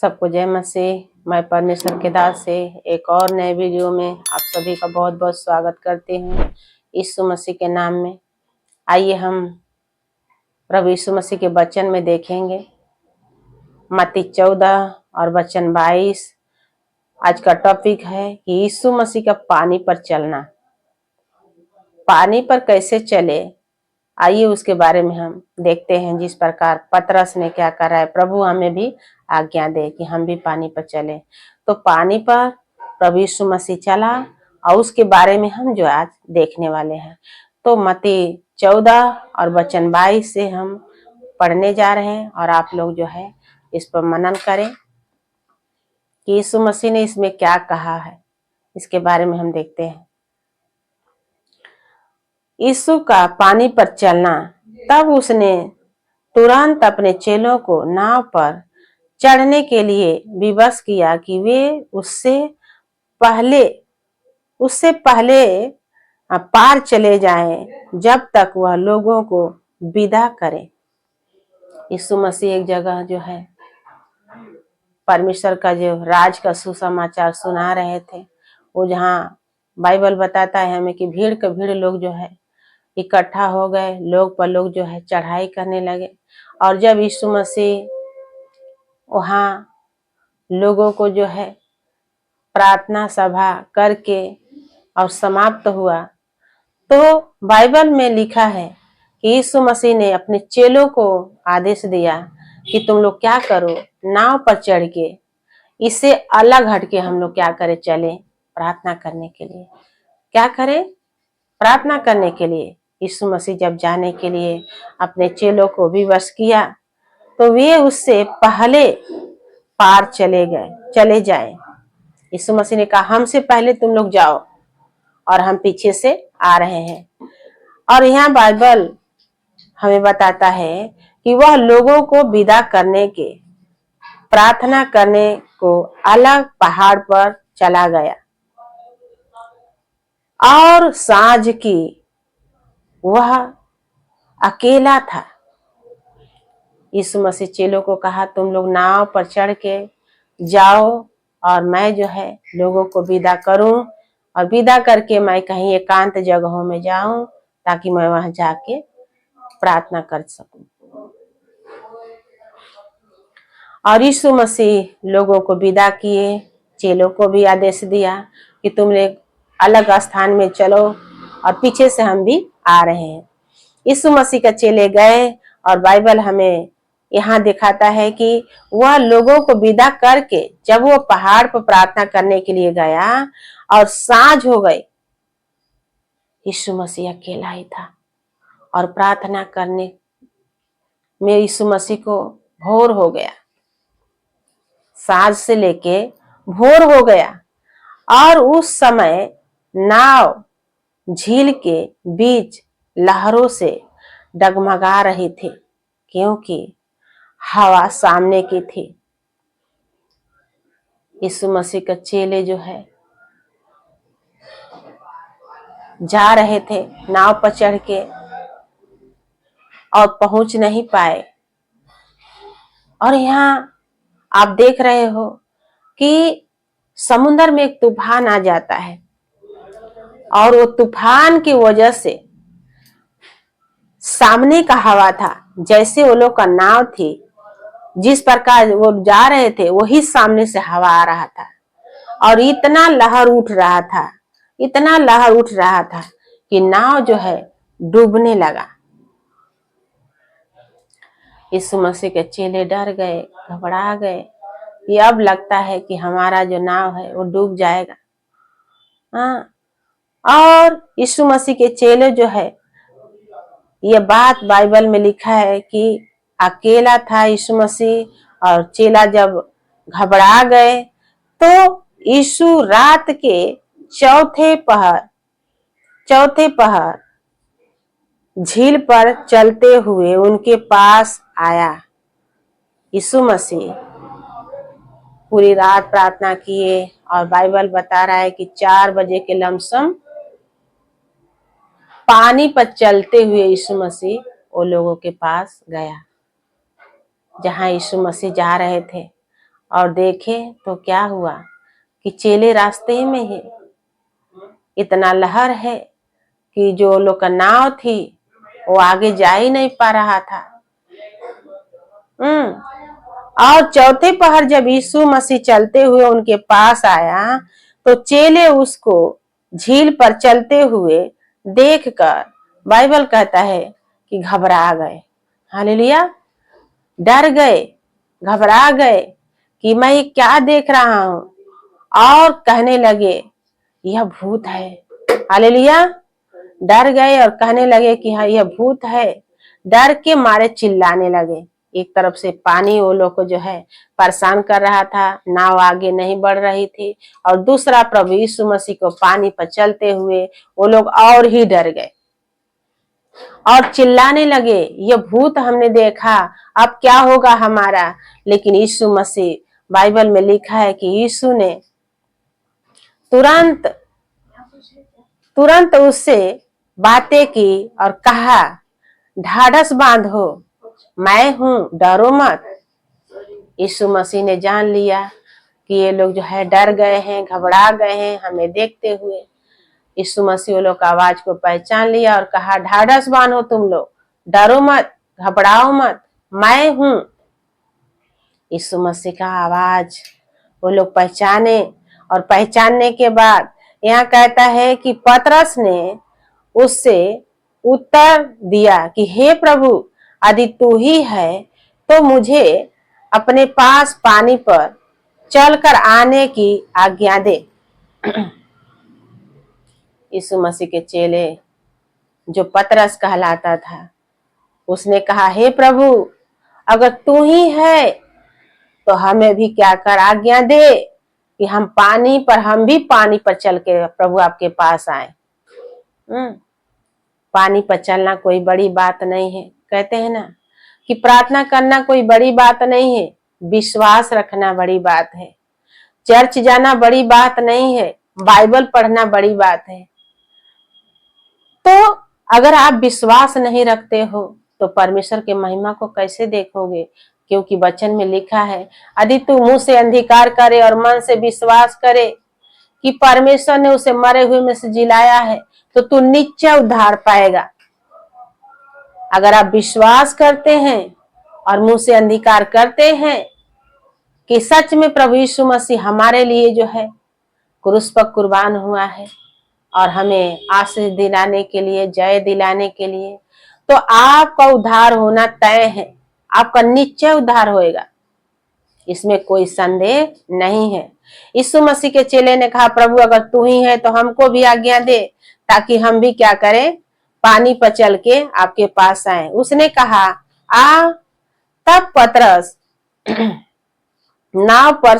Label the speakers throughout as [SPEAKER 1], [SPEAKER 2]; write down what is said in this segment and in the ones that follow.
[SPEAKER 1] सबको जय मसीह। मैं परमेश्वर के दास से एक और नए वीडियो में आप सभी का बहुत बहुत स्वागत करती हूँ यीशु मसीह के नाम में। आइए हम प्रभु यीशु मसीह के वचन में देखेंगे मत्ती 14 और वचन 22। आज का टॉपिक है कि यीशु मसीह का पानी पर चलना। पानी पर कैसे चले, आइए उसके बारे में हम देखते हैं। जिस प्रकार पतरस ने क्या करा है, प्रभु हमें भी आज्ञा दे कि हम भी पानी पर चले। तो पानी पर प्रभु यीशु मसीह चला और उसके बारे में हम जो आज देखने वाले हैं। तो मत्ती 14 और वचन 22 से हम पढ़ने जा रहे हैं और आप लोग जो है इस पर मनन करें कि यीशु मसीह ने इसमें क्या कहा है, इसके बारे में हम देखते हैं। यीशु का पानी पर चलना। तब उसने तुरंत अपने चेलों को नाव पर चढ़ने के लिए विवश किया कि वे उससे पहले पार चले जाएं जब तक वह लोगों को विदा करे। यीशु मसीह एक जगह जो है परमेश्वर का जो राज का सुसमाचार सुना रहे थे, वो जहाँ बाइबल बताता है हमें कि भीड़ के भीड़ लोग जो है इकट्ठा हो गए, लोग पर लोग जो है चढ़ाई करने लगे। और जब यीशु मसीह वहाँ लोगों को जो है प्रार्थना सभा करके और समाप्त हुआ, तो बाइबल में लिखा है कि यीशु मसीह ने अपने चेलों को आदेश दिया कि तुम लोग क्या करो, नाव पर चढ़ के इससे अलग हटके हम लोग क्या करें, चले प्रार्थना करने के लिए। क्या करें? प्रार्थना करने के लिए। यीशु मसीह जब जाने के लिए अपने चेलों को विवश किया तो वे उससे पहले पार चले जाएं। यीशु मसीह ने कहा हमसे पहले तुम लोग जाओ और हम पीछे से आ रहे हैं। और यहाँ बाइबल हमें बताता है कि वह लोगों को विदा करने के, प्रार्थना करने को अलग पहाड़ पर चला गया और सांझ की वह अकेला था। यीशु मसीह चेलों को कहा तुम लोग नाव पर चढ़ के जाओ और मैं जो है लोगों को विदा करूं, और विदा करके मैं कहीं एकांत जगहों में जाऊं ताकि मैं वहां जाके प्रार्थना कर सकूं। और यीशु मसीह लोगों को विदा किए, चेलों को भी आदेश दिया कि तुम लोग अलग स्थान में चलो और पीछे से हम भी आ रहे हैं। यीशु मसीह का चेले गए और बाइबल हमें यहाँ दिखाता है कि वह लोगों को विदा करके जब वो पहाड़ पर प्रार्थना करने के लिए गया और सांझ हो गई, यीशु मसीह अकेला ही था। और प्रार्थना करने में यीशु मसीह को भोर हो गया, सांझ से लेके भोर हो गया। और उस समय नाव झील के बीच लहरों से डगमगा रही थी क्योंकि हवा सामने की थी। यीशु मसीह का चेले जो है जा रहे थे नाव पर चढ़ के और पहुंच नहीं पाए। और यहाँ आप देख रहे हो कि समुद्र में एक तूफान आ जाता है और वो तूफान की वजह से सामने का हवा था, जैसे वो लोग का नाव थी, जिस प्रकार वो जा रहे थे वही सामने से हवा आ रहा था और इतना लहर उठ रहा था कि नाव जो है डूबने लगा। यीशु मसीह के चेले डर गए, घबरा गए कि अब लगता है कि हमारा जो नाव है वो डूब जाएगा। और यीशु मसीह के चेले जो है, ये बात बाइबल में लिखा है कि अकेला था यीशु मसीह और चेला जब घबरा गए तो यीशु रात के चौथे पहर झील पर चलते हुए उनके पास आया। यीशु मसीह पूरी रात प्रार्थना किए और बाइबल बता रहा है कि 4 बजे के लमसम पानी पर चलते हुए यीशु मसीह वो लोगों के पास गया जहां यीशु मसीह जा रहे थे। और देखे तो क्या हुआ कि चेले रास्ते में ही, इतना लहर है कि जो लोग का नाव थी वो आगे जा ही नहीं पा रहा था। और चौथे पहर जब यीशु मसीह चलते हुए उनके पास आया तो चेले उसको झील पर चलते हुए देखकर बाइबल कहता है कि घबरा गए। हालेलुया, डर गए, घबरा गए कि मैं ये क्या देख रहा हूं, और कहने लगे यह भूत है। हालेलुया, डर गए और कहने लगे कि हाँ यह भूत है। डर के मारे चिल्लाने लगे। एक तरफ से पानी वो लोग को जो है परेशान कर रहा था, नाव आगे नहीं बढ़ रही थी, और दूसरा प्रभु यीशु मसीह को पानी पर चलते हुए वो लोग और ही डर गए और चिल्लाने लगे ये भूत हमने देखा, अब क्या होगा हमारा। लेकिन यीशु मसीह, बाइबल में लिखा है कि यीशु ने तुरंत तुरंत उससे बातें की और कहा ढाढ़स बांधो, मैं हूं, डरो मत। यीशु मसीह ने जान लिया कि ये लोग जो है डर गए हैं, घबरा गए हैं हमें देखते हुए। यीशु मसीह वो लोग का आवाज को पहचान लिया और कहा ढाढ़स बांधो तुम लोग, डरो मत, घबराओ मत, मैं हूं। यीशु मसीह का आवाज वो लोग पहचाने, और पहचानने के बाद यहाँ कहता है कि पतरस ने उससे उत्तर दिया कि हे प्रभु, यदि तू ही है तो मुझे अपने पास पानी पर चलकर आने की आज्ञा दे। यीशु मसीह के चेले जो पतरस कहलाता था उसने कहा हे प्रभु, अगर तू ही है तो हमें भी क्या कर आज्ञा दे कि हम भी पानी पर चल के प्रभु आपके पास आए। पानी पर चलना कोई बड़ी बात नहीं है। कहते हैं ना कि प्रार्थना करना कोई बड़ी बात नहीं है, विश्वास रखना बड़ी बात है। चर्च जाना बड़ी बात नहीं है, बाइबल पढ़ना बड़ी बात है। तो अगर आप विश्वास नहीं रखते हो तो परमेश्वर के महिमा को कैसे देखोगे? क्योंकि वचन में लिखा है यदि तू मुंह से अंधकार करे और मन से विश्वास करे कि परमेश्वर ने उसे मरे हुए में से जिलाया है तो तू निश्चय उद्धार पाएगा। अगर आप विश्वास करते हैं और मुंह से अंधकार करते हैं कि सच में प्रभु यीशु मसीह हमारे लिए जो है क्रूस पर कुर्बान हुआ है और हमें आशीष दिलाने के लिए, जय दिलाने के लिए, तो आपका उद्धार होना तय है। आपका निश्चय उद्धार होएगा, इसमें कोई संदेह नहीं है। यीशु मसीह के चेले ने कहा प्रभु अगर तू ही है तो हमको भी आज्ञा दे ताकि हम भी क्या करें, पानी पर चल के आपके पास आए। उसने कहा आ। तब पतरस नाव पर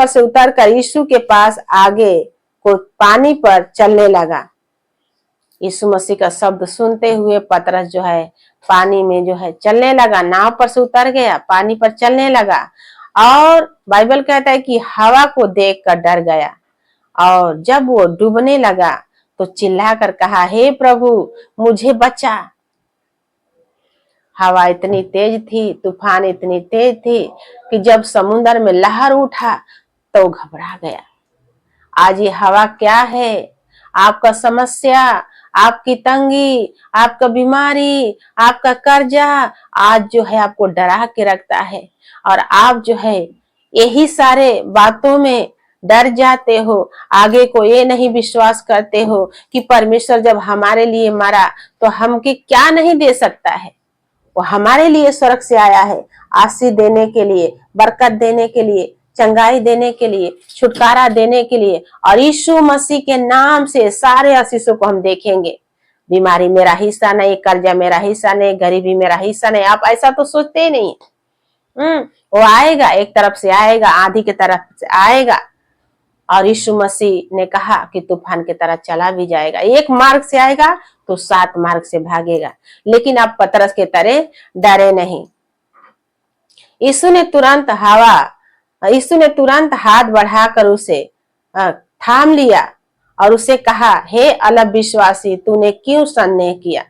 [SPEAKER 1] से उतरकर यीशु के पास आगे को पानी पर चलने लगा। यीशु मसीह का शब्द सुनते हुए पतरस जो है पानी में जो है चलने लगा, नाव पर से उतर गया, पानी पर चलने लगा। और बाइबल कहता है कि हवा को देखकर डर गया, और जब वो डूबने लगा तो चिल्लाकर कहा हे प्रभु मुझे बचा। हवा इतनी तेज थी, तूफान इतनी तेज थी कि जब समुद्र में लहर उठा तो घबरा गया। आज ये हवा क्या है? आपका समस्या, आपकी तंगी, आपका बीमारी, आपका कर्जा आज जो है आपको डरा के रखता है, और आप जो है यही सारे बातों में डर जाते हो। आगे को ये नहीं विश्वास करते हो कि परमेश्वर जब हमारे लिए मरा तो हमके क्या नहीं दे सकता है। वो हमारे लिए स्वर्ग से आया है आशीष देने के लिए, बरकत देने के लिए, चंगाई देने के लिए, छुटकारा देने के लिए। और यीशु मसीह के नाम से सारे आशीषों को हम देखेंगे। बीमारी मेरा हिस्सा नहीं, कर्जा मेरा हिस्सा नहीं, गरीबी मेरा हिस्सा नहीं। आप ऐसा तो सोचते ही नहीं। वो आएगा, एक तरफ से आएगा, आंधी की तरफ से आएगा, और यीशु मसीह ने कहा कि तूफान की तरह चला भी जाएगा। एक मार्ग से आएगा तो 7 मार्ग से भागेगा, लेकिन आप पतरस के तरह डरे नहीं। यीशु ने तुरंत हाथ बढ़ाकर उसे थाम लिया और उसे कहा हे अल्पविश्वासी, तूने क्यों संदेह किया।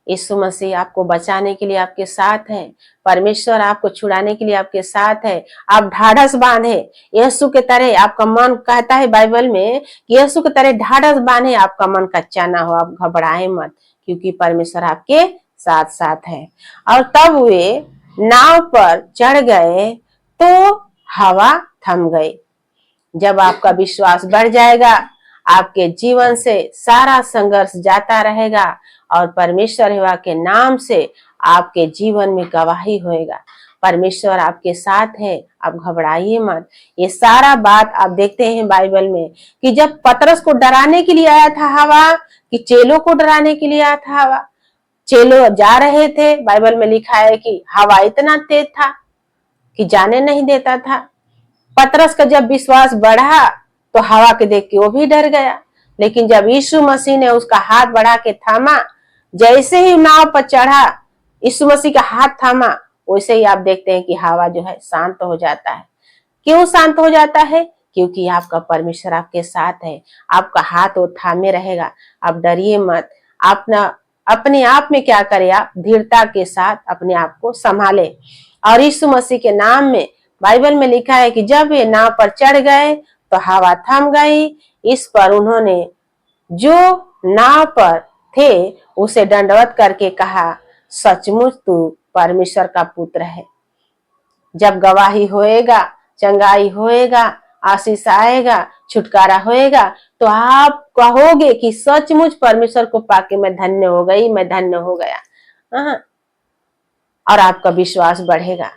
[SPEAKER 1] यीशु मसीह आपको बचाने के लिए आपके साथ है। परमेश्वर आपको छुड़ाने के लिए आपके साथ है। आप ढाढ़स बांधे यीशु के तरह। आपका मन कहता है बाइबल में कि यीशु के तरह ढाढ़स बांधे, आपका मन कच्चा ना हो, आप घबराए मत, क्योंकि परमेश्वर आपके साथ साथ है। और तब वे नाव पर चढ़ गए तो हवा थम गई। जब आपका विश्वास बढ़ जाएगा, आपके जीवन से सारा संघर्ष जाता रहेगा और परमेश्वर यहोवा के नाम से आपके जीवन में गवाही होएगा। परमेश्वर आपके साथ है, आप घबराइए मत। ये सारा बात आप देखते हैं बाइबल में कि जब पतरस को डराने के लिए आया था हवा, कि चेलों को डराने के लिए आया था हवा, चेलों जा रहे थे, बाइबल में लिखा है कि हवा इतना तेज था कि जाने नहीं देता था। पतरस का जब विश्वास बढ़ा तो हवा के देख के वो भी डर गया, लेकिन जब यीशु मसीह ने उसका हाथ बढ़ा के थामा, जैसे ही नाव पर चढ़ा, यीशु मसीह का हाथ थामा, वैसे ही आप देखते हैं कि हवा जो है शांत हो जाता है। क्यों शांत हो जाता है? क्योंकि आपका परमेश्वर आपके साथ है, आपका हाथ वो थामे रहेगा। आप डरिए मत। आप ना अपने आप में क्या करें, आप धीरता के साथ अपने आप को संभाले। और यीशु मसीह के नाम में बाइबल में लिखा है कि जब ये नाव पर चढ़ गए तो हवा थम गई। इस पर उन्होंने जो नाव पर थे उसे दंडवत करके कहा, सचमुच तू परमेश्वर का पुत्र है। जब गवाही होएगा, चंगाई होएगा, आशीष आएगा, छुटकारा होएगा, तो आप कहोगे कि सचमुच परमेश्वर को पाके मैं धन्य हो गई, मैं धन्य हो गया। और आपका विश्वास बढ़ेगा।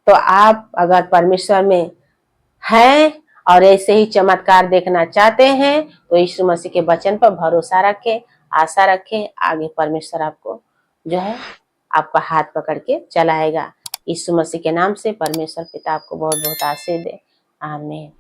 [SPEAKER 1] तो आप अगर परमेश्वर में हैं और ऐसे ही चमत्कार देखना चाहते हैं तो यीशु मसीह के वचन पर भरोसा रखें, आशा रखें। आगे परमेश्वर आपको जो है आपका हाथ पकड़ के चलाएगा। यीशु मसीह के नाम से परमेश्वर पिता आपको बहुत बहुत आशीष दे। आमीन।